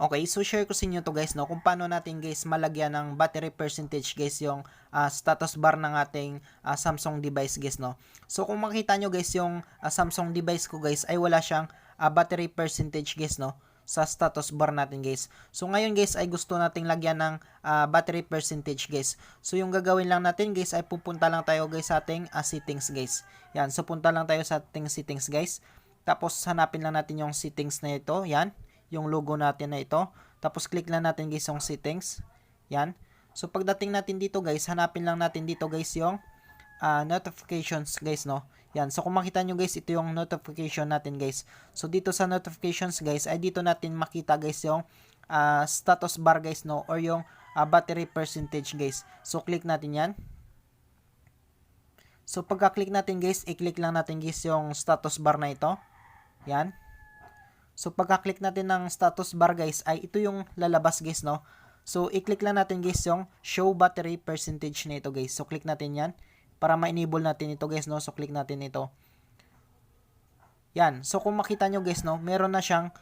Okay, so share ko sa inyo to guys, no, kung paano natin guys malagyan ng battery percentage guys yung status bar ng ating Samsung device guys, no. So kung makita nyo guys yung Samsung device ko guys ay wala siyang battery percentage guys, no, sa status bar natin guys. So ngayon guys ay gusto nating lagyan ng battery percentage guys. So yung gagawin lang natin guys ay pupunta lang tayo guys sa ating settings guys. Yan, so punta lang tayo sa ating settings guys. Tapos hanapin lang natin yung settings na ito, yan, yung logo natin na ito. Tapos click lang natin guys yung settings. Yan. So pagdating natin dito guys, hanapin lang natin dito guys yung notifications guys, no. Yan. So kung makita nyo guys, ito yung notification natin guys. So dito sa notifications guys, ay dito natin makita guys yung status bar guys, no, or yung battery percentage guys. So click natin yan. So pagka-click natin guys, i-click lang natin guys yung status bar na ito. Yan. So pagka-click natin ng status bar guys ay ito yung lalabas guys, no. So i-click lang natin guys yung show battery percentage na ito guys. So click natin yan para ma-enable natin ito guys, no. So click natin ito. Yan. So kung makita nyo guys, no, meron na siyang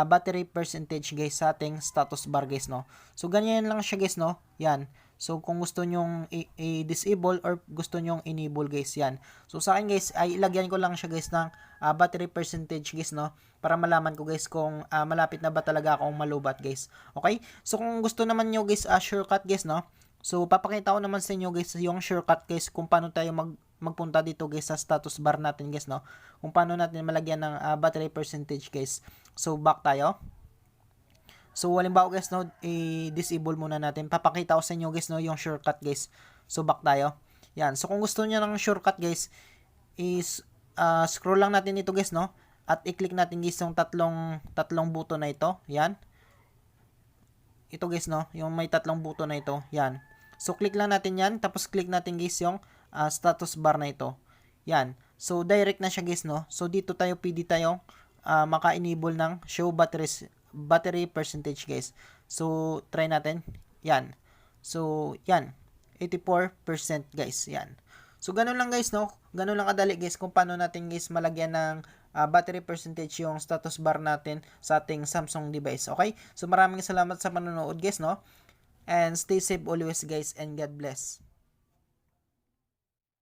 battery percentage guys sa ating status bar guys, no. So ganyan lang siya guys, no. Yan. So kung gusto nyong i-disable or gusto nyong enable guys, yan. So sa akin guys ay ilagyan ko lang siya guys ng battery percentage guys, no, para malaman ko guys kung malapit na ba talaga akong malubat guys. Okay? So kung gusto naman nyo guys shortcut guys, no. So papakita ko naman sa inyo guys yung shortcut guys kung paano tayo magpunta dito guys sa status bar natin guys, no. Kung paano natin malagyan ng battery percentage guys. So back tayo. So halimbawa guys, no, i-disable muna natin. Papakita ko sa inyo guys, no, yung shortcut guys. So back tayo. Yan. So kung gusto niyo ng shortcut guys, is scroll lang natin ito guys, no. At i-click natin guys yung tatlong button na ito. Yan. Ito guys, no, yung may tatlong button na ito. Yan. So click lang natin yan, tapos click natin guys yung status bar na ito. Yan. So direct na siya guys, no. So dito tayo pwede tayong maka-enable ng show battery percentage guys. So try natin. Yan. So yan. 84% guys. Yan. So ganun lang guys, no. Ganun lang kadali guys kung paano natin guys malagyan ng battery percentage yung status bar natin sa ating Samsung device. Okay? So maraming salamat sa panonood guys, no. And stay safe always guys and God bless.